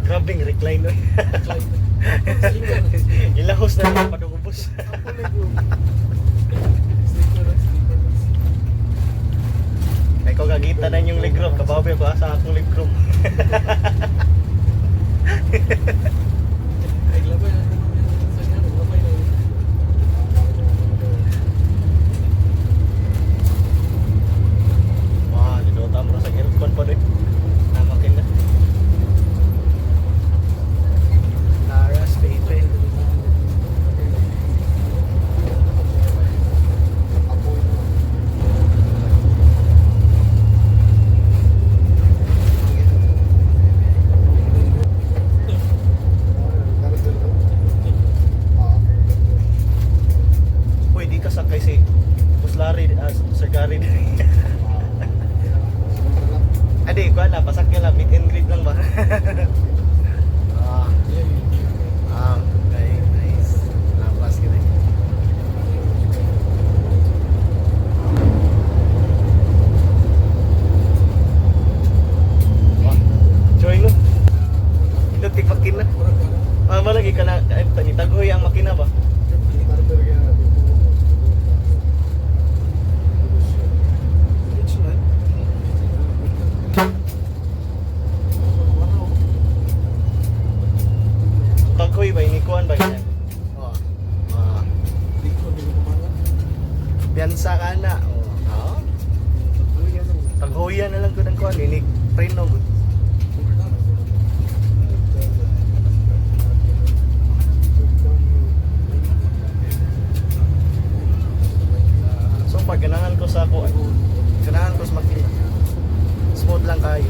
Grabing recline no. Ilahos na lang padugubos. Ay ko gagita na yung leg room, kabawi ko asa akong leg room. Wah, dito mo sa aircon pa doy. Namakin na. Naras baby. Pwede ka sakay si Puslari, Sargari. Adi, ko na pasakyan lang, meet and greet lang ba? Okay, nice. Lapas kita. Join no. Ito tikmakin na. Malagi ka na, tanitagoy ang makina ba? Tagoy ba inikuan ba yan? Biyansa ka na. Tagoyan na lang ko ng kuan ini preno. So pag ganahan ko sa kuan, ganahan ko sa makina. Smooth lang kayo.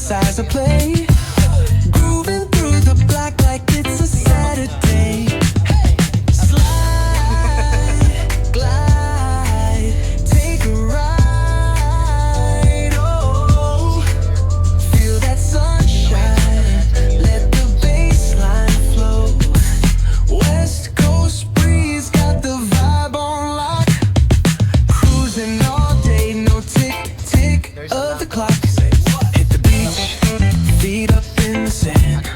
size of play. Grooving through the black like it's a Saturday. Slide, glide, take a ride. Oh, feel that sunshine, let the bass line flow. West Coast breeze got the vibe on lock. Cruising all day, no tick, tick of the clock. Hit the beach, feet up in the sand.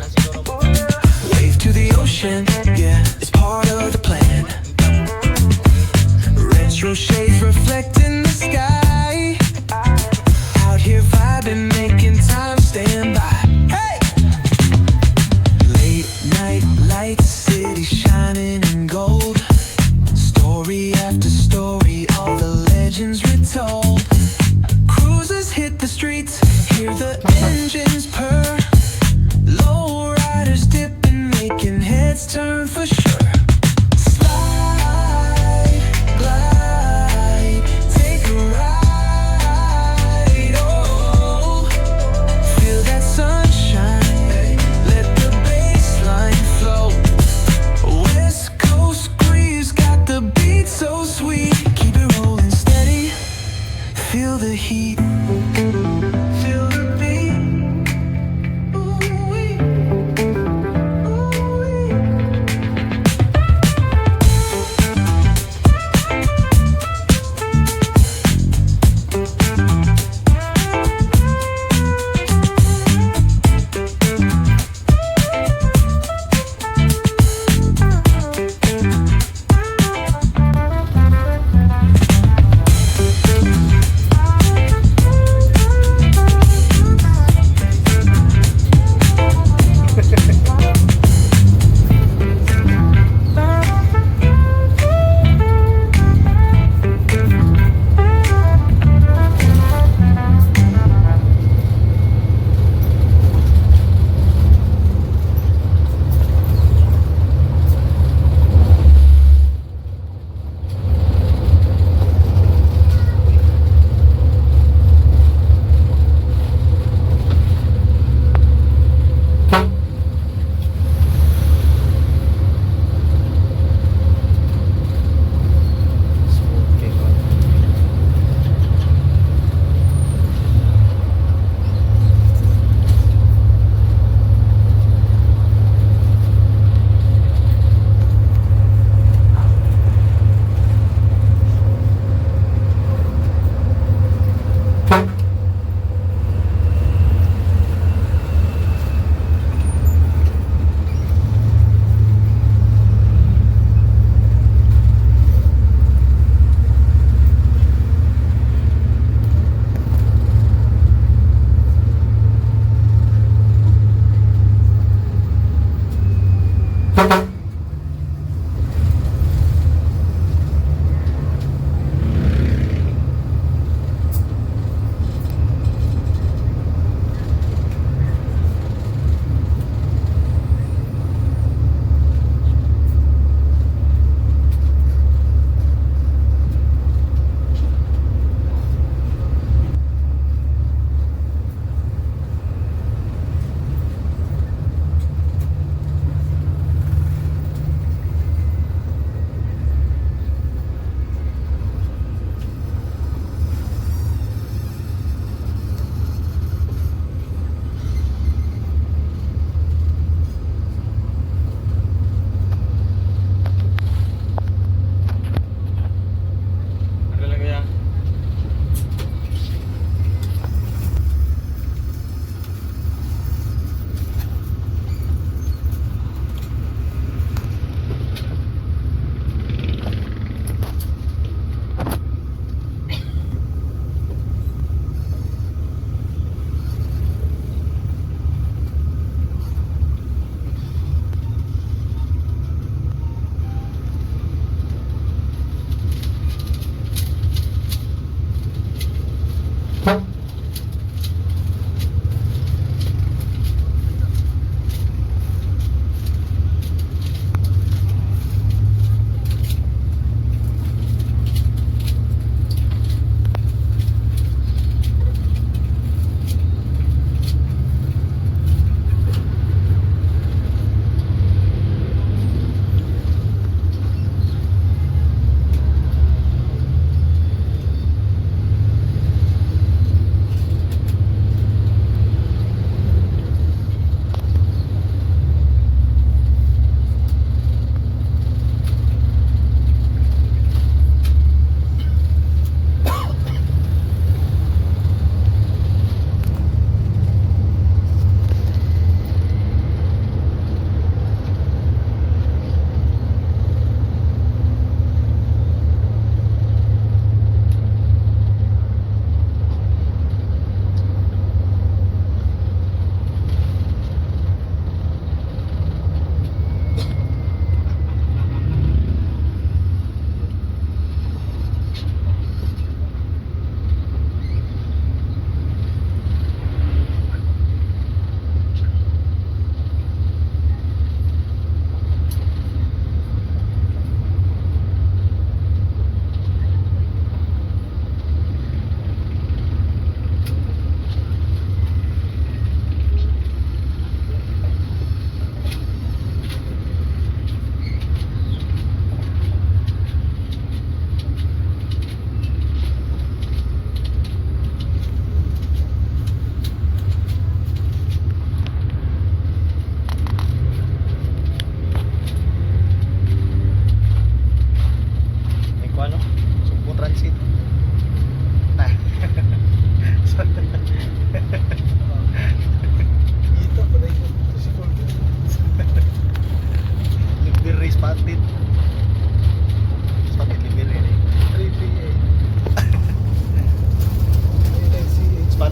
Wave to the ocean, yeah, it's part of the plan. Retro shades reflecting the sky. Out here vibing, making time stand by. Hey! Late night lights, city shining in gold. Story after story, all the legends retold. Cruisers hit the streets,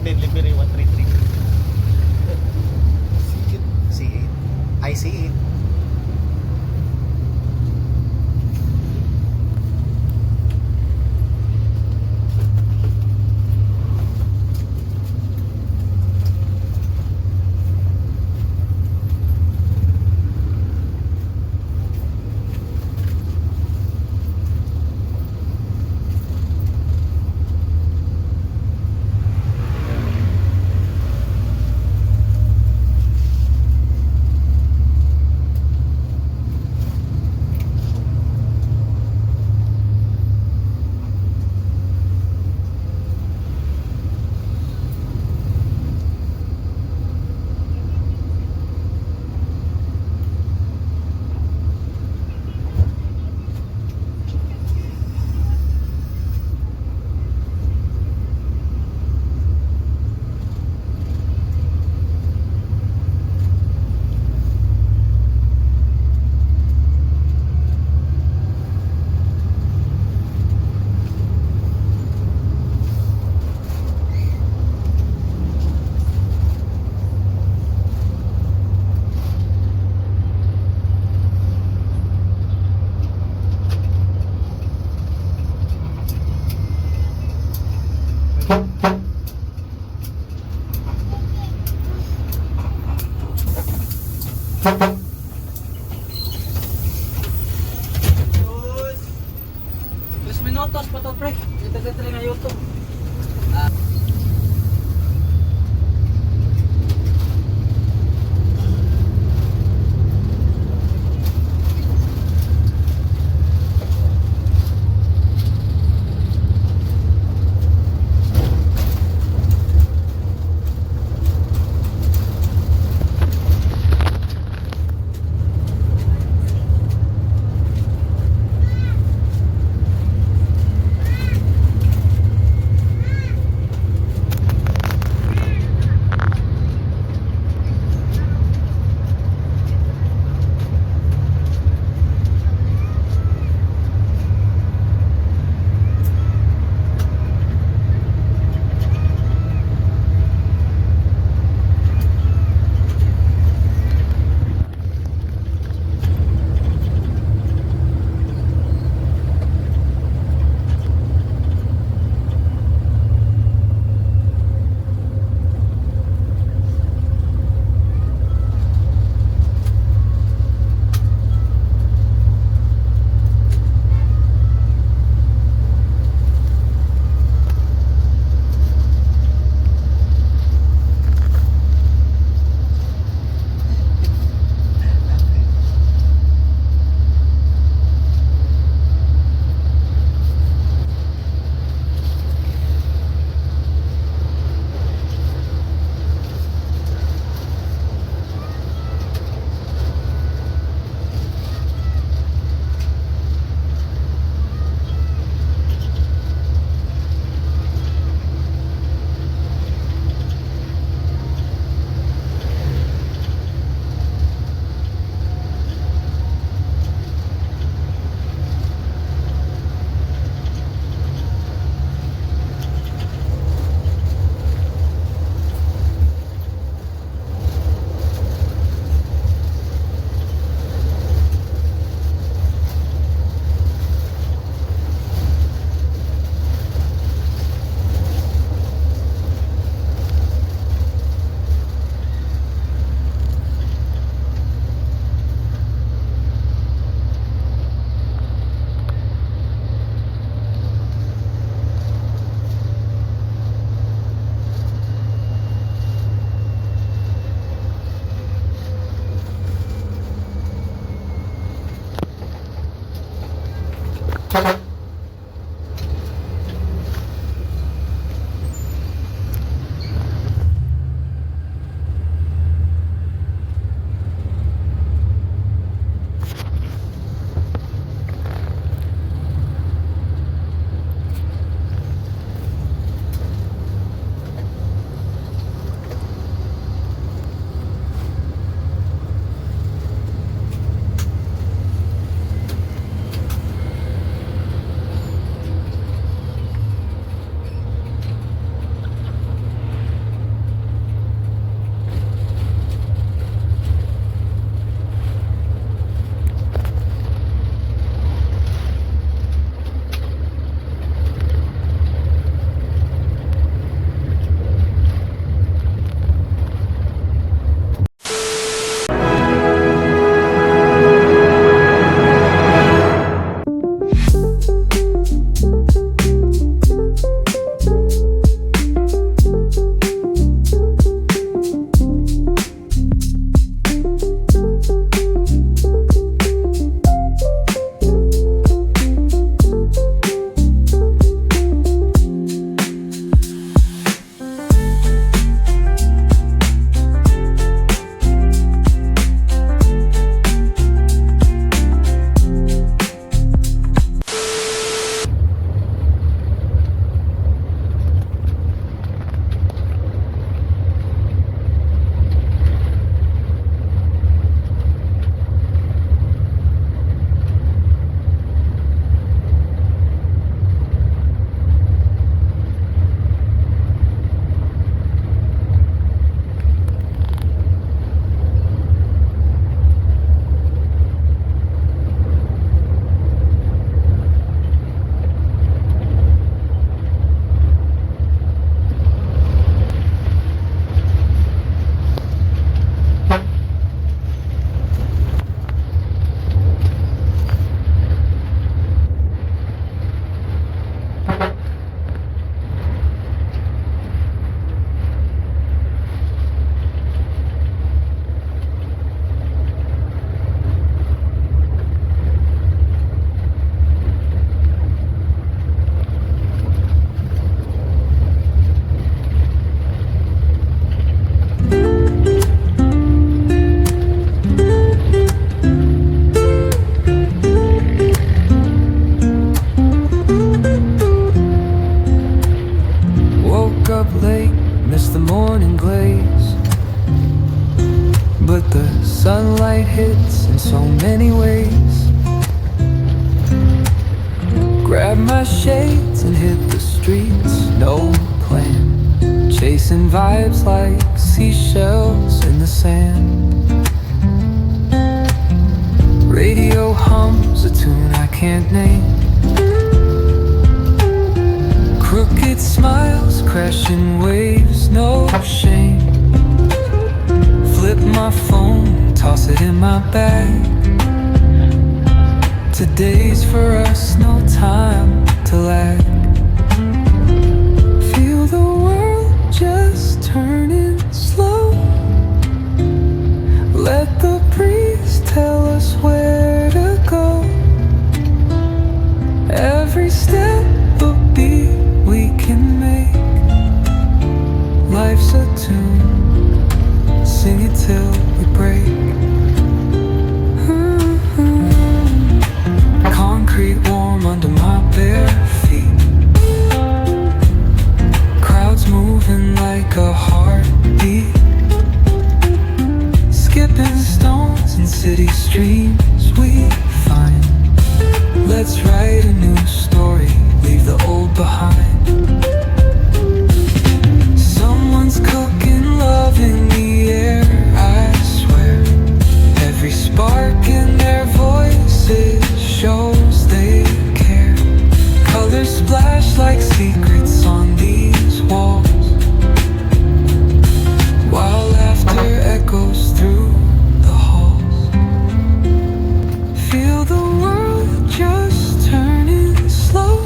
delivery 133. See it. I see it. Minutos pa to pre. Ito nga YouTube. morning glaze, but the sunlight hits in so many ways. Grab my shades and hit the streets, no plan. Chasing vibes like seashells in the sand. Radio hums a tune I can't name. Crooked smiles, crashing waves, no shame. Flip my phone, toss it in my bag. Today's for us, no time to lag. Feel the world just turning slow. Let the breeze tell us where to go. Every step a beat we can make. Life's a tune, sing it till we break. Concrete warm under my bare feet. Crowds moving like a heartbeat. Skipping stones in city streams we find. Let's write a new story, leave the old behind. Someone's cooking love in the air, I swear. Every spark in their voices shows they care. Colors splash like secrets on these walls, while laughter echoes through the halls. Feel the world just turning slow.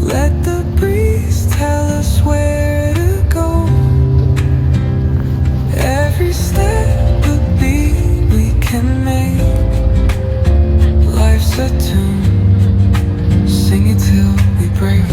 Let the breeze tell us where to go. Every step a beat we can make. Life's a tune, sing it till we break.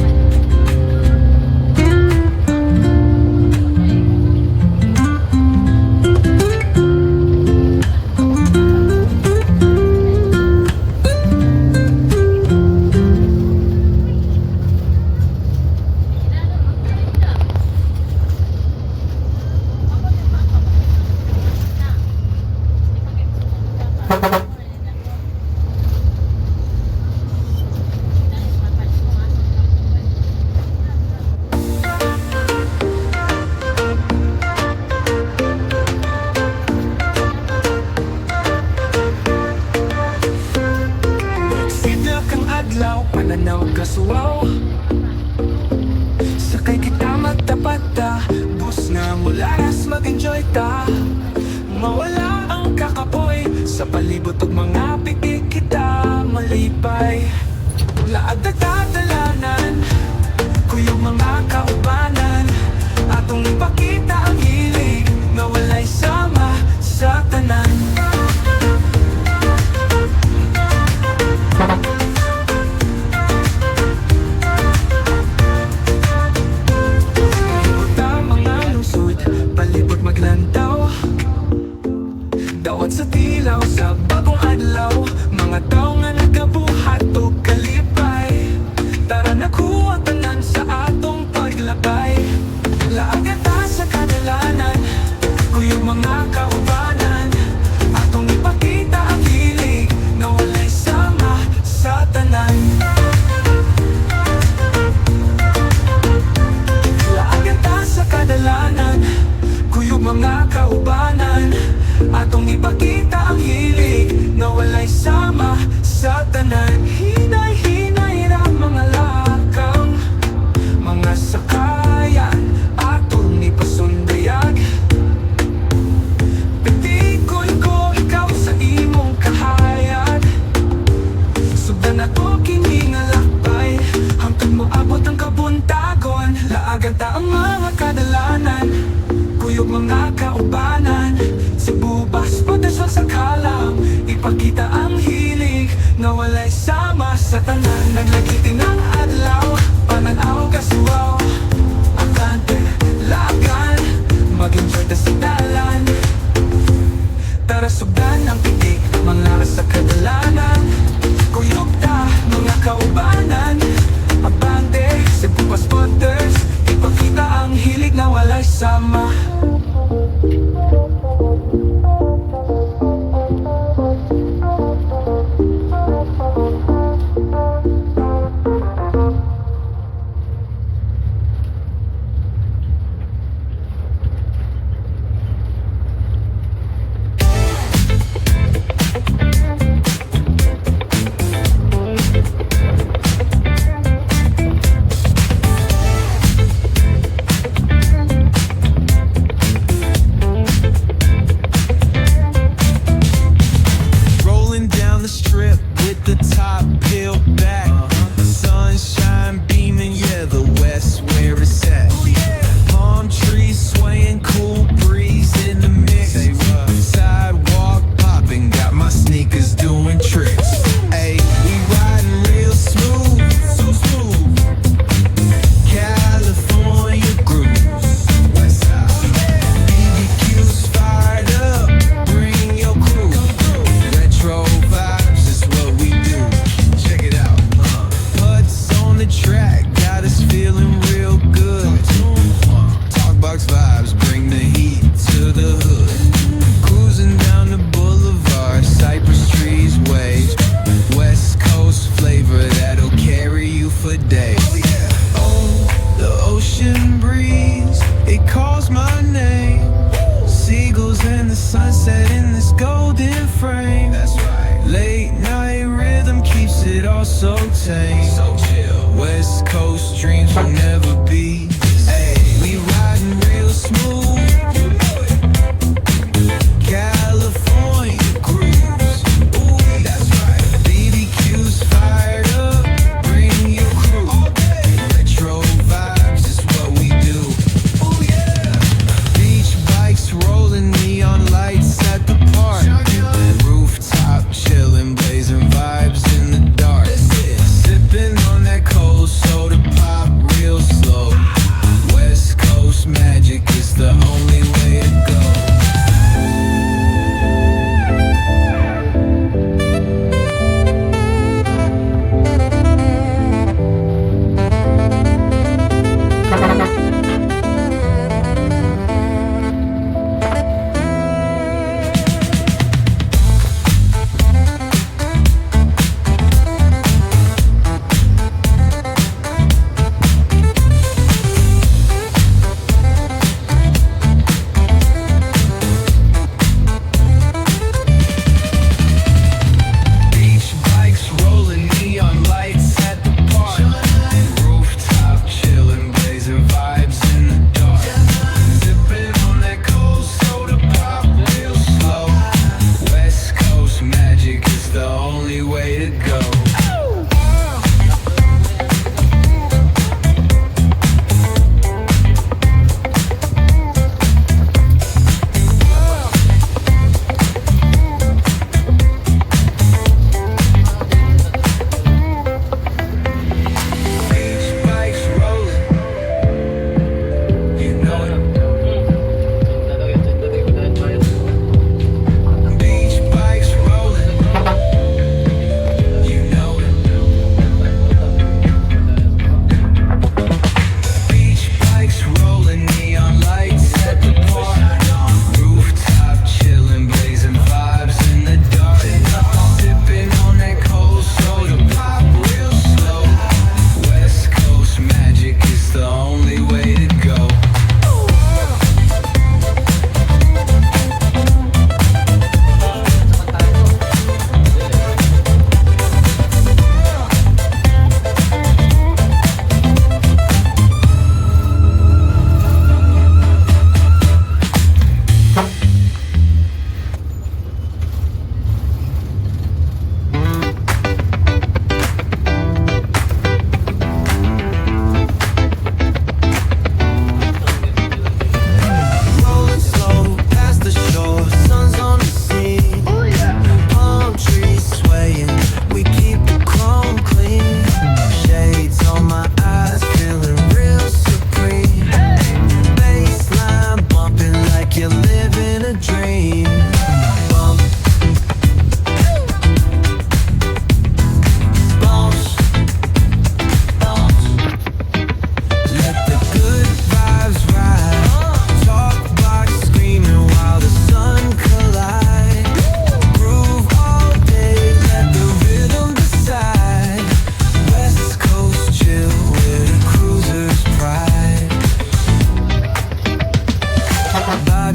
Pananaw kasuwaw, sakay kita magtapat ta. Bus na mularas mag-enjoy ta. Mawala ang kakapoy sa palibot ug mga pikik kita malipay. Laag nagdadalanan, kuyog mga kaubanan. Atong ipakita ang hilig na walay sama sa tanan. Maglantaw, dawat sa tilaw sa bagong adlaw. Mga tao nga nagabuhat o kalipay. Tara nakuha tanan sa atong paglabay. Laagata sa kadalanan, kuyog mga kaubanan. Atong ipakita ang hilig na walay sama sa tanan. Laagata sa kadalanan, kuyog mga kaubanan. Atong ipakita ang hilig na walay sama sa tanan. Hinay-hinay ra mga lakang, mga sakayan atong ipasundayag. Pitikon ko ikaw sa imong kahayag. Sugdan ako kini nga lakbay, hangtod mo abot ang kabuntagon. Laagata ang mga kadalanan, kuyog mga kaubanan. Cebu Bus Terminal sa kalam, ipakita ang hilig na walay sama sa tanan. Naglagitin ang adlaw, pananaw kasuwaw. Akante, lagan, mag-enjoy ta sa dalan. Tara sugdan ang pitik, mga sa kadalanan. Kuyog ta, mga kaubanan. Abante, Cebu Bus Terminal, ipakita ang hilig na sama. Rolling down the strip with the top peeled back. Sunshine beaming, yeah, the west where it's at. Palm trees swaying, cool breeze in the mix. Sidewalk popping, got my sneakers doing tricks. Ayy, we riding real smooth, so smooth. California grooves, west side. BBQ's fired up, bring your crew. Retro vibes is what we do. Check it out. Putts on the track, got us feeling real good. Talkbox vibes, bring the heat to the hood. Cruising down the boulevard, cypress trees wave. West Coast flavor that'll carry you for days. Oh, the ocean breeze, it calls my name. Seagulls and the sunset in this golden frame. That's right. Late night rhythm keeps it all so tame. So chill. West Coast dreams will never be. Hey, we riding real smooth. California grooves. Ooh, that's right. BBQ's fired up. Bring your crew. Retro vibes is what we do. Oh yeah. Beach bikes rolling, neon lights at the park. Rooftop chilling, blazing vibes in the dark. Sipping on that cold soda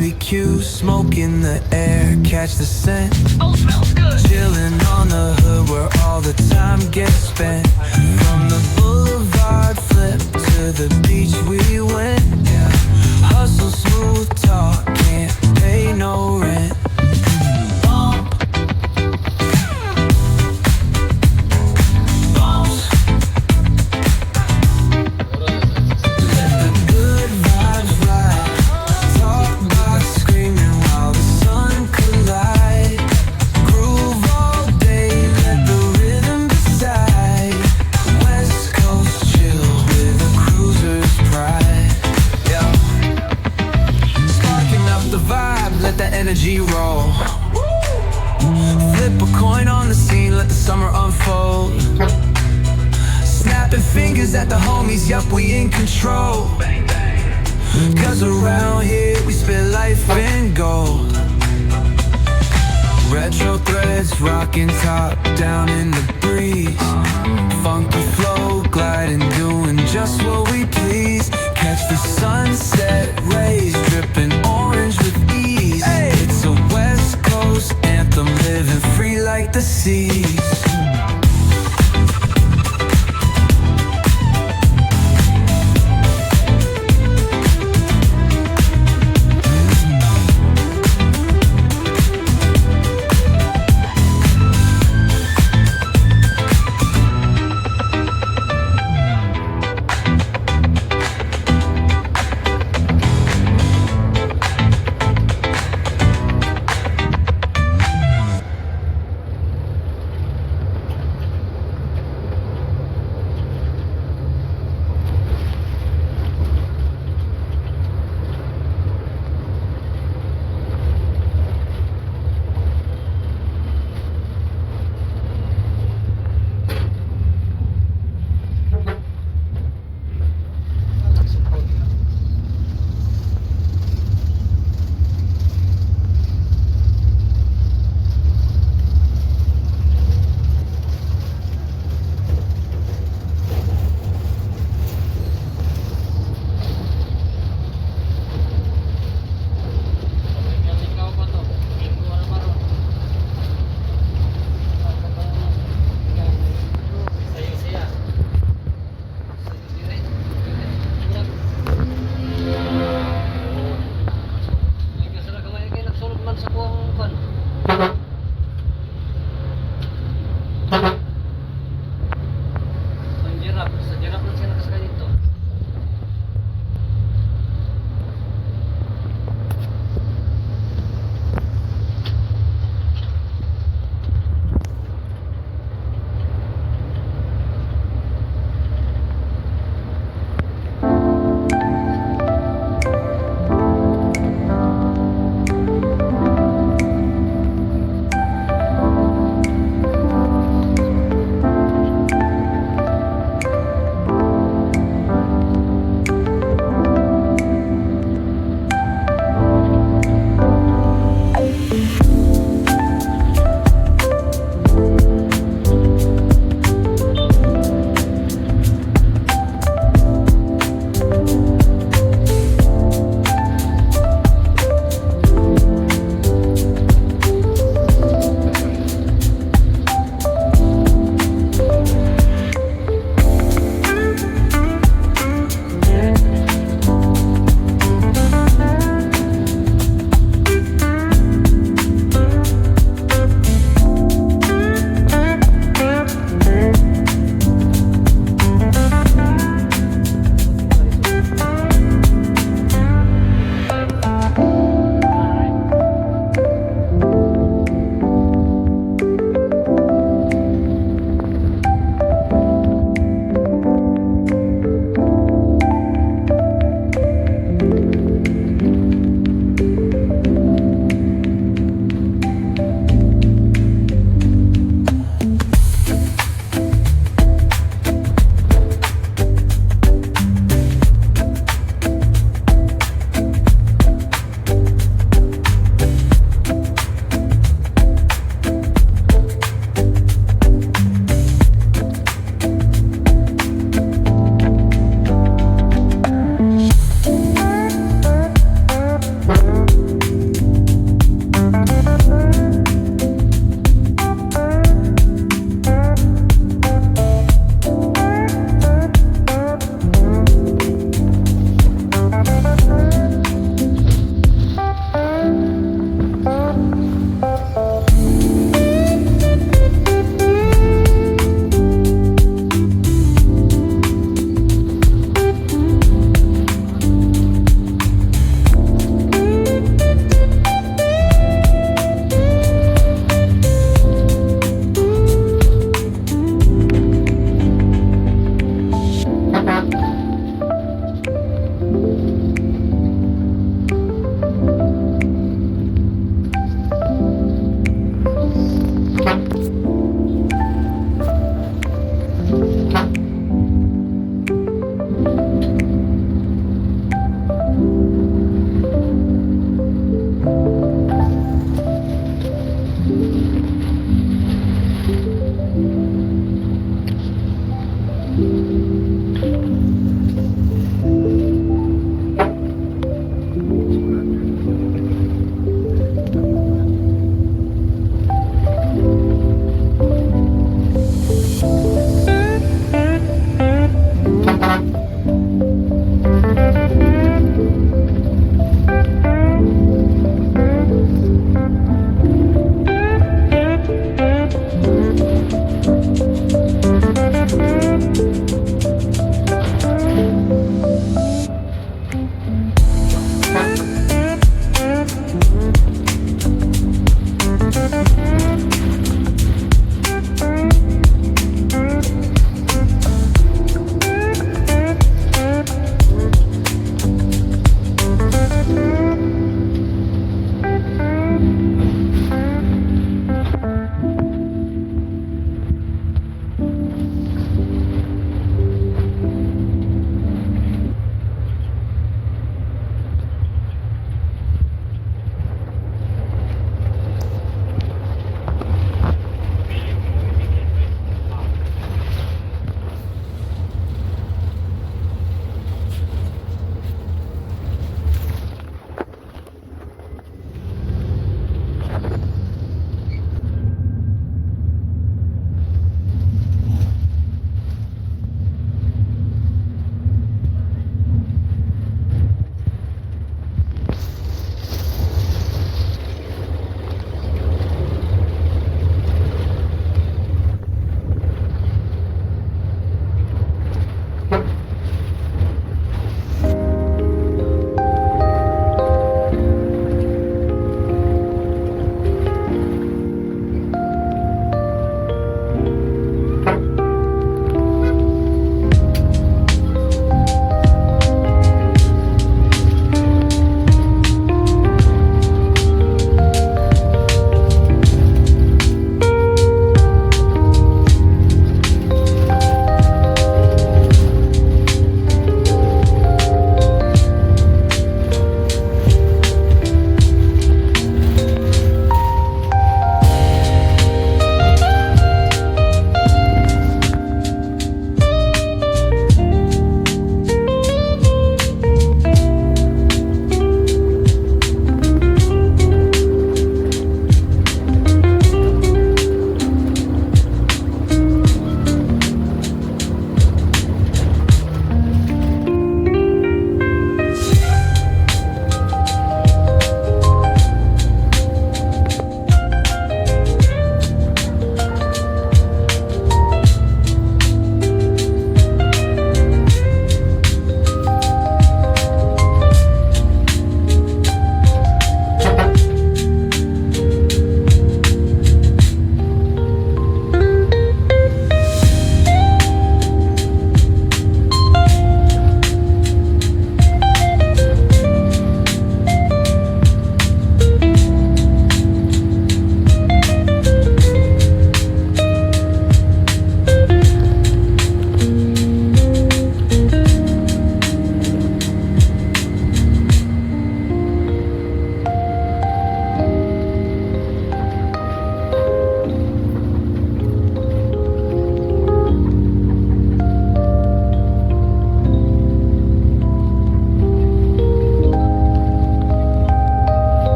barbecue, smoke in the air, catch the scent. Chilling on the hood where all the time gets spent. From the boulevard flip to the beach we went. Hustle, smooth talk, can't pay no rent. Energy roll. Flip a coin on the scene, let the summer unfold. Snapping fingers at the homies, yup, we in control. Cause around here we spit life in gold. Retro threads, rocking top down in the breeze. Funky flow, gliding, doing just what we please. Catch the sunset rays, dripping orange with ease. It's a West Coast anthem, living free like the sea.